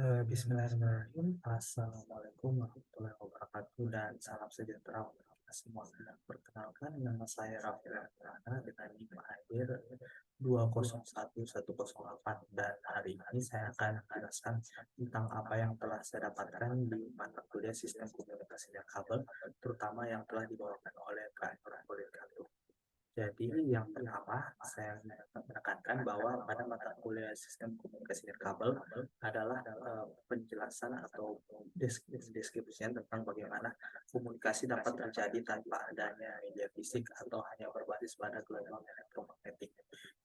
Bismillahirrahmanirrahim. Assalamualaikum warahmatullahi wabarakatuh dan salam sejahtera untuk kita semua. Perkenalkan, nama saya Raffi Rana dengan NIM akhir 201108 dan hari ini saya akan menjelaskan tentang apa yang telah saya dapatkan di mata kuliah Sistem Komunikasi dan Kabel, terutama yang telah dibawakan oleh Kak Nurul. Jadi yang pertama saya menekankan bahwa pada mata kuliah Sistem Komunikasi dan Kabel adalah penjelasan atau deskripsinya tentang bagaimana komunikasi dapat terjadi tanpa adanya media fisik atau hanya berbasis pada gelombang elektromagnetik.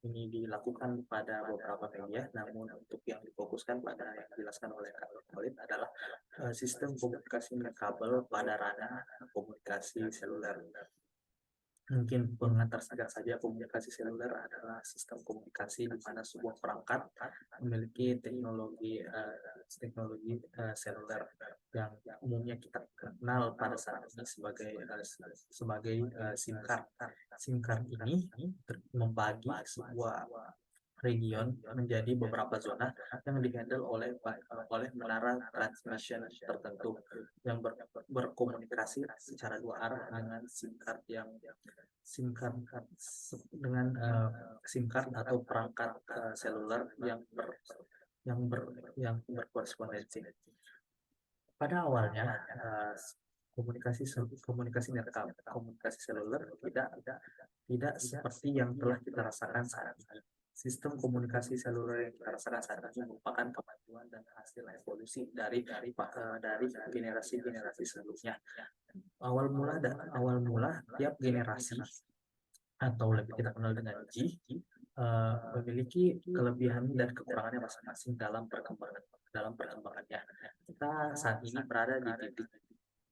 Ini dilakukan pada beberapa media, namun untuk yang difokuskan pada yang dijelaskan oleh Kak Nurul adalah sistem komunikasi dan kabel pada ranah komunikasi seluler. Mungkin pengantar singkat saja, komunikasi seluler adalah sistem komunikasi di mana sebuah perangkat memiliki teknologi seluler yang umumnya kita kenal pada saat ini sebagai SIM card. SIM card ini membagi sebuah region menjadi beberapa zona yang dihandle oleh menara transmission tertentu yang berkomunikasi secara dua arah dengan SIM card dengan SIM card atau perangkat seluler yang berkorespondensi. Pada awalnya komunikasi seluler tidak seperti yang telah kita rasakan saat ini. Sistem komunikasi seluler yang kita rasakan saat ini merupakan kemajuan dan hasil evolusi dari generasi-generasi sebelumnya. Awal mula tiap generasi atau lebih kita kenal dengan G memiliki kelebihan dan kekurangannya masing-masing dalam perkembangannya. Kita saat ini berada di titik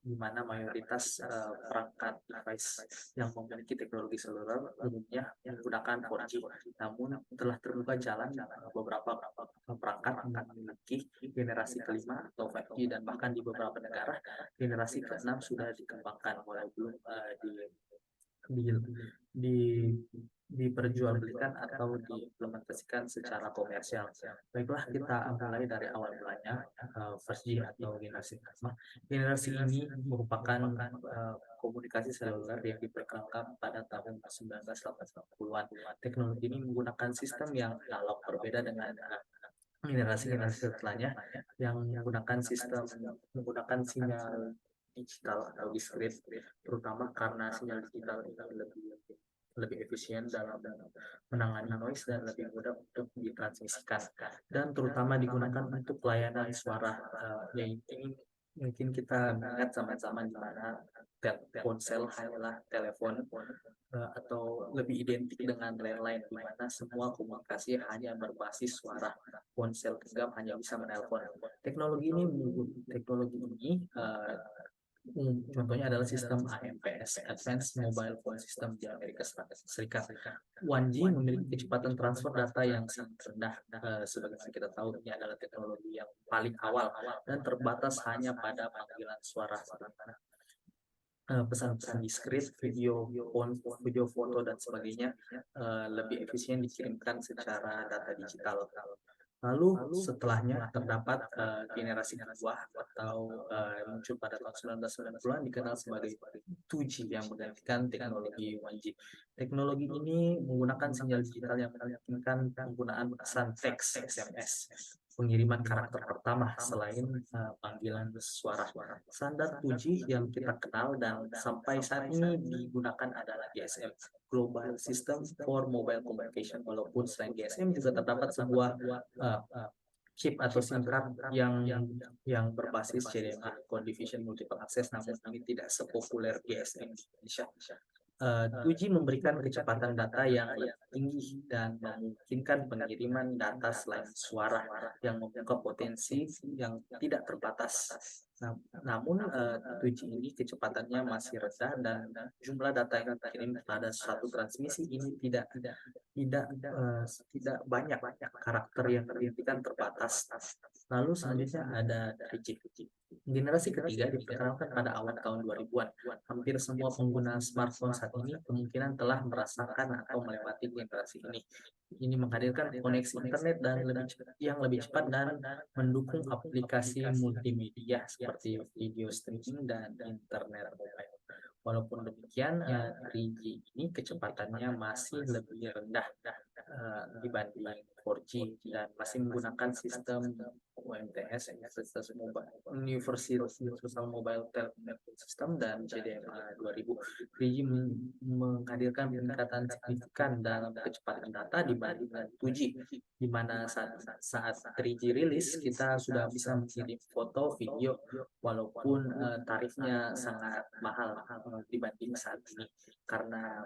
di mana mayoritas perangkat device yang memiliki teknologi seluler umumnya menggunakan 4G. Namun telah terbuka jalan beberapa perangkat memiliki generasi kelima atau 5G, dan bahkan di beberapa negara generasi ke-6 sudah dikembangkan, walau belum di, di diperjualbelikan atau diimplementasikan secara komersial. Baiklah, kita mulai dari awal mulanya, first G atau generasi pertama. Generasi ini merupakan komunikasi seluler yang diperkenalkan pada tahun 1980-an. Teknologi ini menggunakan sistem yang analog, berbeda dengan generasi-generasi setelahnya yang menggunakan sinyal digital atau diskrit, terutama karena sinyal digital ini lebih efisien dalam menangani noise dan lebih mudah untuk ditransmisikan, dan terutama digunakan untuk pelayanan suara. Yaitu mungkin kita ingat sama-sama di mana ponsel hanyalah telepon atau lebih identik dengan landline, di mana semua komunikasi hanya berbasis suara. Ponsel genggam hanya bisa menelpon. Teknologi ini contohnya adalah sistem AMPS, Advanced Mobile Phone System di Amerika Serikat. 1G memiliki kecepatan transfer data yang sangat rendah. Sebagaimana kita tahu, ini adalah teknologi yang paling awal dan terbatas hanya pada panggilan suara. Pesan-pesan diskrit, video, foto, dan sebagainya lebih efisien dikirimkan secara data digital. Lalu setelahnya terdapat generasi kedua atau muncul pada tahun 1990-an, dikenal sebagai 2G yang menggantikan teknologi 1G. Teknologi ini menggunakan sinyal digital yang memungkinkan penggunaan pesan teks SMS, pengiriman karakter pertama selain panggilan suara. Standar 2G yang kita kenal dan sampai saat ini digunakan adalah GSM, Global System for Mobile Communication. Walaupun selain GSM juga terdapat sebuah chip atau SIM card yang berbasis CDMA, Code Division Multiple Access, namun ini tidak sepopuler GSM di Indonesia. 2G memberikan kecepatan data yang lebih tinggi dan memungkinkan pengiriman data selain suara yang membuka potensi yang tidak terbatas. Namun 2G ini kecepatannya masih rendah dan jumlah data yang dikirim pada suatu transmisi ini tidak banyak karakter yang dihentikan terbatas. Lalu selanjutnya ada 3G. Generasi ketiga diperkenalkan pada awal tahun 2000-an. Hampir semua pengguna smartphone saat ini kemungkinan telah merasakan atau melewati generasi ini. Ini menghadirkan koneksi internet yang lebih cepat dan mendukung aplikasi multimedia seperti video streaming dan internet mobile. Walaupun demikian, 3G ini kecepatannya masih lebih rendah dibanding 4G dan masih menggunakan sistem UMTS, Universal Mobile Telecommunication System, dan CDMA 2000. 3G menghadirkan peningkatan signifikan dalam kecepatan data dibanding 2G, di mana saat 3G rilis kita sudah bisa mengirim foto, video, walaupun tarifnya sangat mahal dibanding saat ini karena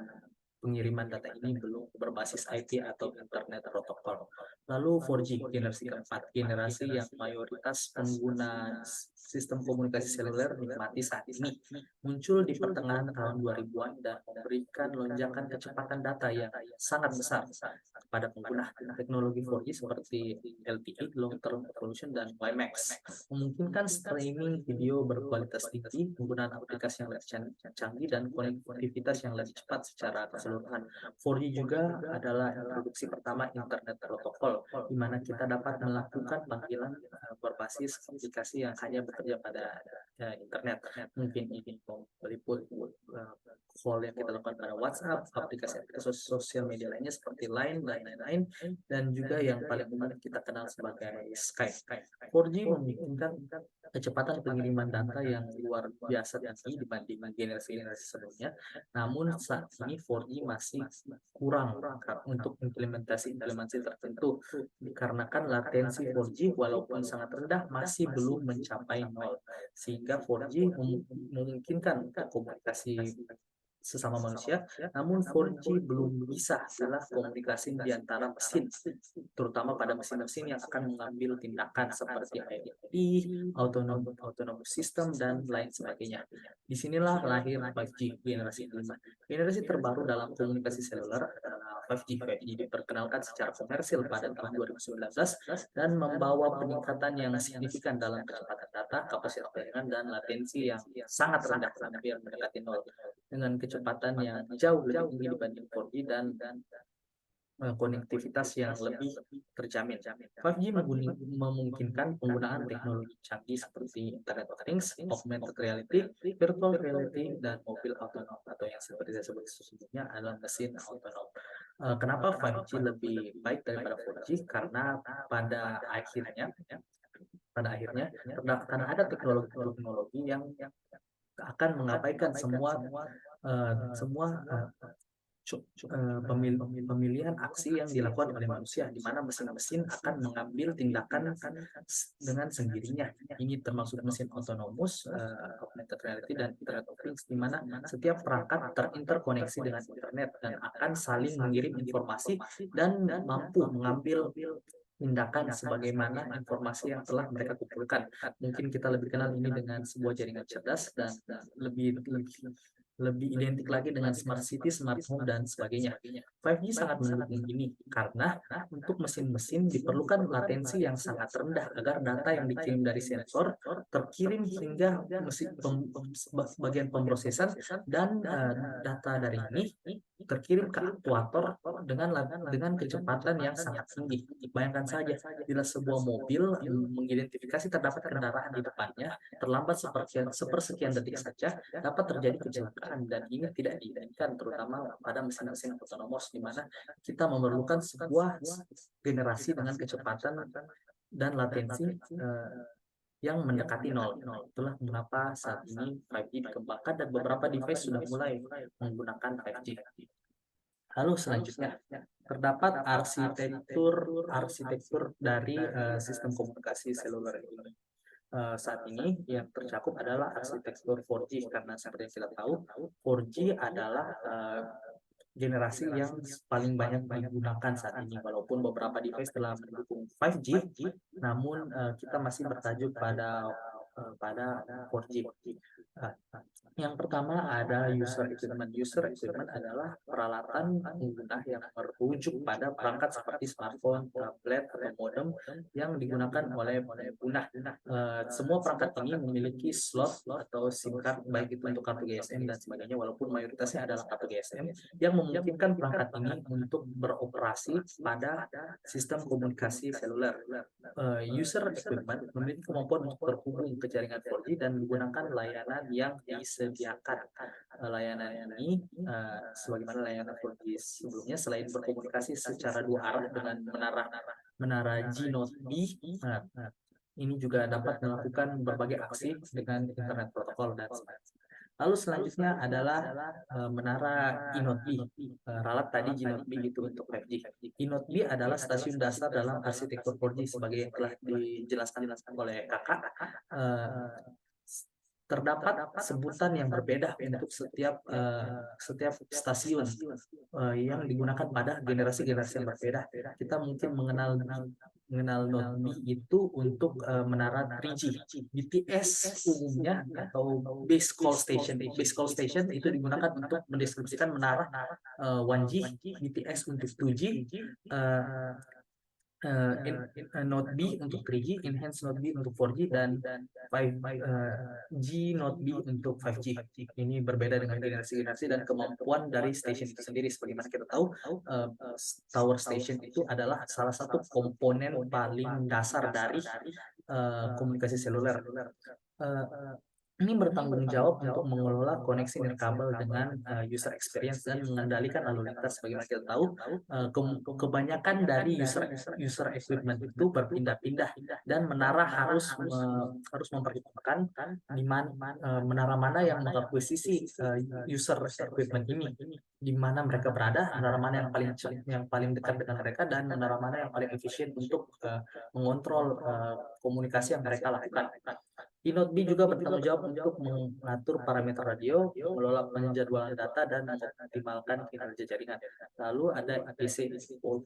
pengiriman data ini belum berbasis IP atau internet protokol. Lalu 4G generasi keempat, generasi yang mayoritas pengguna sistem komunikasi seluler nikmati saat ini, muncul di pertengahan tahun 2000-an dan memberikan lonjakan kecepatan data yang sangat besar kepada pengguna. Teknologi 4G seperti LTE, Long Term Evolution, dan WiMAX memungkinkan streaming video berkualitas tinggi, penggunaan aplikasi yang lebih canggih, dan konektivitas yang lebih cepat secara keseluruhan. 4G juga adalah introduksi pertama internet protokol, di mana kita dapat melakukan panggilan berbasis aplikasi yang hanya bekerja pada internet. Mungkin ini meliput call yang kita lakukan pada WhatsApp, aplikasi sosial media lainnya seperti Line dan lain-lain, dan juga yang paling umum kita kenal sebagai Skype. 4G memungkinkan kecepatan pengiriman data yang luar biasa tinggi dibanding generasi-generasi sebelumnya. Namun saat ini 4G masih kurang untuk implementasi tertentu, dikarenakan latensi 4G walaupun sangat rendah masih belum mencapai nol, sehingga 4G memungkinkan untuk komunikasi sesama manusia, namun 4G belum bisa dalam komunikasi di antara mesin, terutama pada mesin-mesin yang akan mengambil tindakan seperti IoT, autonomous system, dan lain sebagainya. Disinilah lahir 5G generasi kelima. Generasi terbaru dalam komunikasi seluler adalah 5G. 5G diperkenalkan secara komersil pada tahun 2019 dan membawa peningkatan yang signifikan dalam kecepatan data, kapasitas jaringan, dan latensi yang sangat rendah, hampir mendekati nol, dengan kecepatan yang jauh lebih tinggi dibanding 4G dan konektivitas yang lebih terjamin. 5G memungkinkan penggunaan teknologi canggih seperti Internet of Things, augmented reality, virtual reality, dan mobil otonom, atau yang seperti saya sebut sesungguhnya adalah mesin otonom. Kenapa 5G lebih baik daripada 4G? Karena pada akhirnya karena ada teknologi yang akan mengabaikan semua pemilihan aksi yang dilakukan oleh manusia, di mana mesin-mesin akan mengambil tindakan dengan sendirinya. Ini termasuk mesin otonomus, augmented reality, dan Internet of Things, di mana setiap perangkat terinterkoneksi dengan internet dan akan saling mengirim informasi dan mampu mengambil tindakan sebagaimana informasi yang telah mereka kumpulkan. Mungkin kita lebih kenal ini dengan sebuah jaringan cerdas dan lebih identik lagi dengan smart city, smart home, dan sebagainya. 5G sangat mendukung ini karena untuk mesin-mesin diperlukan latensi yang sangat rendah agar data yang dikirim dari sensor terkirim hingga bagian pemrosesan, dan data dari ini terkirim ke aktuator dengan kecepatan yang sangat tinggi. Bayangkan saja, bila sebuah mobil mengidentifikasi terdapat kendaraan di depannya, terlambat sepersekian detik saja dapat terjadi kecelakaan, dan ini tidak diinginkan, terutama pada mesin-mesin otonomos, di mana kita memerlukan sebuah generasi dengan kecepatan dan latensi yang mendekati nol. Itulah mengapa saat ini 5G dikembangkan dan beberapa device sudah mulai menggunakan 5G. Lalu selanjutnya, terdapat arsitektur dari sistem komunikasi seluler ini. Saat ini yang tercakup adalah arsitektur 4G, karena seperti yang kita tahu 4G adalah generasi yang paling banyak digunakan saat ini. Walaupun beberapa device telah mendukung 5G, namun kita masih bertajuk pada pada 4G. Uh, yang pertama ada user equipment. User equipment adalah peralatan pengguna yang merujuk pada perangkat seperti smartphone, tablet, atau modem yang digunakan oleh pengguna. Semua perangkat ini memiliki slot atau SIM card, baik itu untuk kartu GSM dan sebagainya, walaupun mayoritasnya adalah kartu GSM, yang memungkinkan perangkat ini untuk beroperasi pada sistem komunikasi seluler. User equipment memiliki kemampuan untuk terhubung ke jaringan 4G dan menggunakan layanan yang disediakan. Layanan ini sebagaimana layanan 4G sebelumnya, selain berkomunikasi secara dua arah dengan menara G Note B, ini juga dapat melakukan berbagai aksi dengan internet protokol dan sebagainya. Lalu selanjutnya adalah menara E-Note B. Ralat tadi G-Note B itu untuk 5G. E-Note B adalah stasiun dasar dalam arsitektur 4G sebagai yang telah dijelaskan oleh kakak. Terdapat sebutan yang berbeda untuk setiap stasiun yang digunakan pada generasi-generasi yang berbeda. Kita mungkin mengenal Note B itu untuk menara 3G. BTS umumnya atau base call station. Base call station itu digunakan untuk mendeskripsikan menara 1G, BTS untuk 2G, Note B untuk 3G, Enhanced Note B untuk 4G, dan 5G Note B untuk 5G. Ini berbeda dengan generasi-generasi dan kemampuan dari station itu sendiri. Sebagaimana kita tahu, tower station itu adalah salah satu komponen paling dasar dari komunikasi seluler. Ini bertanggung jawab untuk mengelola koneksi nirkabel dengan user experience dan mengendalikan lalu lintas. Bagaimana kita tahu, kebanyakan dari user equipment itu berpindah-pindah dan menara harus memperhitungkan di mana menara mana yang mengakuisisi user equipment ini, di mana mereka berada, menara mana yang paling dekat dengan mereka, dan menara mana yang paling efisien untuk mengontrol komunikasi yang mereka lakukan. E-Note B juga bertanggung jawab untuk mengatur parameter radio, mengelola penjadwalan data, dan mengoptimalkan kinerja jaringan. Lalu ada EPC,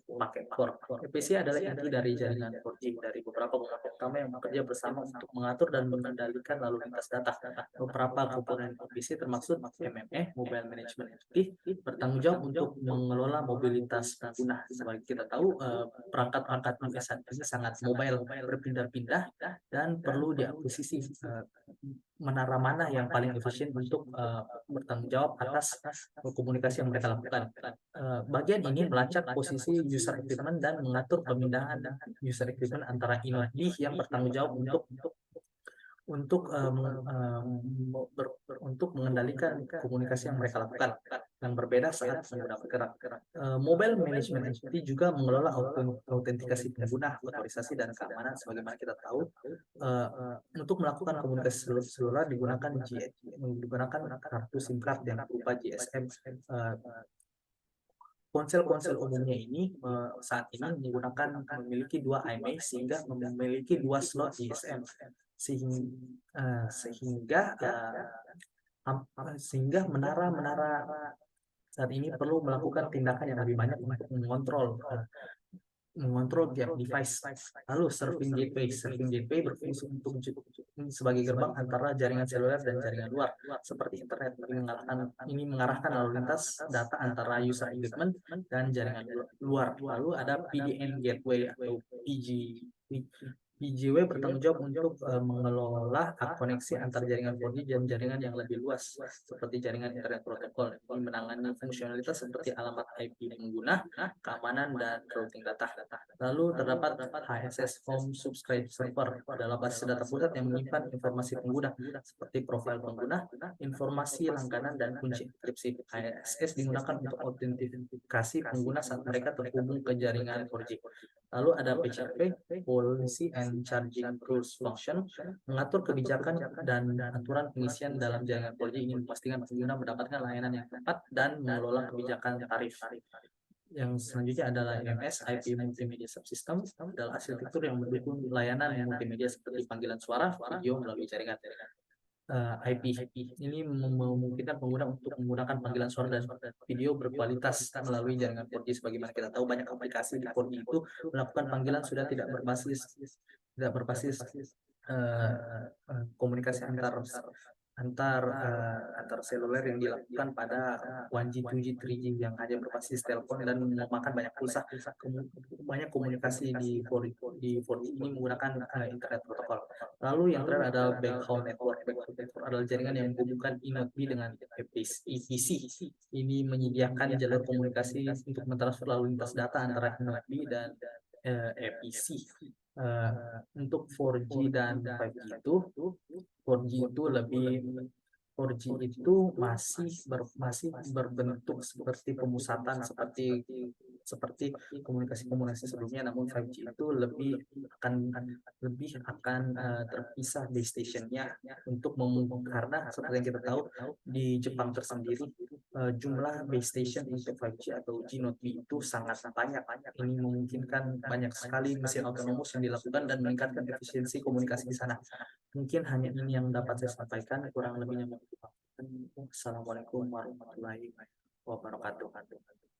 Packet Core. EPC adalah inti dari jaringan 4G dari beberapa komponen utama yang bekerja bersama untuk mengatur dan mengendalikan lalu lintas data. Beberapa komponen EPC termasuk MME, Mobile Management Entity, bertanggung jawab untuk mengelola mobilitas pengguna. Sebagai kita tahu, perangkat-perangkat ini sangat mobile, berpindah-pindah, dan perlu diakuisisi menara mana yang paling efisien untuk bertanggung jawab atas komunikasi yang mereka lakukan. Bagian ini melacak posisi user equipment dan mengatur pemindahan user equipment antara E-Note B yang bertanggung jawab untuk mengendalikan komunikasi yang mereka lakukan, yang berbeda saat pengguna bergerak. Mobile Management Entity juga mengelola autentikasi pengguna, otorisasi, dan keamanan. Sebagaimana kita tahu, untuk melakukan komunikasi seluler digunakan kartu SIM card yang berupa GSM. Ponsel-ponsel umumnya ini saat ini memiliki dua IMEI sehingga memiliki dua slot GSM, sehingga menara saat ini perlu melakukan tindakan yang lebih banyak untuk mengontrol gap device. Lalu serving gateway berfungsi sebagai gerbang antara jaringan seluler dan jaringan luar seperti internet. Ini mengarahkan lalu lintas data antara user equipment dan jaringan luar. Lalu ada PDN gateway atau PGW bertanggung jawab untuk mengelola koneksi antar jaringan 4G dan jaringan yang lebih luas seperti jaringan internet protokol. Ini menangani fungsionalitas seperti alamat IP pengguna, keamanan, dan routing data. Lalu terdapat HSS Home Subscribe Server adalah basis data pusat yang menyimpan informasi pengguna seperti profil pengguna, informasi langganan, dan kunci enkripsi. HSS digunakan untuk autentifikasi pengguna saat mereka terhubung ke jaringan 4G. Lalu ada PCRP, Policy and Charging Rules Function, mengatur kebijakan dan aturan pengisian dalam jaringan 4G. Ini memastikan pengguna mendapatkan layanan yang tepat dan mengelola kebijakan tarif. Yang selanjutnya adalah IMS, IP Multimedia Subsystem, adalah arsitektur yang mendukung layanan multimedia seperti panggilan suara, video melalui jaringan. IP ini memungkinkan pengguna untuk menggunakan panggilan suara dan video berkualitas melalui jaringan 4G. Sebagaimana kita tahu, banyak aplikasi di 4G itu melakukan panggilan sudah tidak berbasis eh, komunikasi antar seluler yang dilakukan pada 1G, 2G, 3G yang hanya berbasis telepon dan memakan banyak pulsa. Banyak komunikasi di 4G ini menggunakan internet protokol. Lalu yang terakhir adalah backhaul network. Backhaul network adalah jaringan yang menghubungkan eNodeB dengan EPC. Ini menyediakan jalur komunikasi untuk mentransfer lalu lintas data antara eNodeB dan EPC. Untuk 4G dan 5G itu 4G itu lebih 4G itu masih berbentuk seperti pemusatan seperti komunikasi-komunikasi sebelumnya, namun 5G itu lebih akan terpisah base stationnya untuk karena seperti yang kita tahu di Jepang tersendiri jumlah base station untuk 5G atau G-Node B itu sangat banyak. Ini memungkinkan banyak sekali mesin otonomus yang dilakukan dan meningkatkan efisiensi komunikasi di sana. Mungkin hanya ini yang dapat saya sampaikan, kurang lebihnya mohon dimaafkan. Assalamualaikum warahmatullahi wabarakatuh.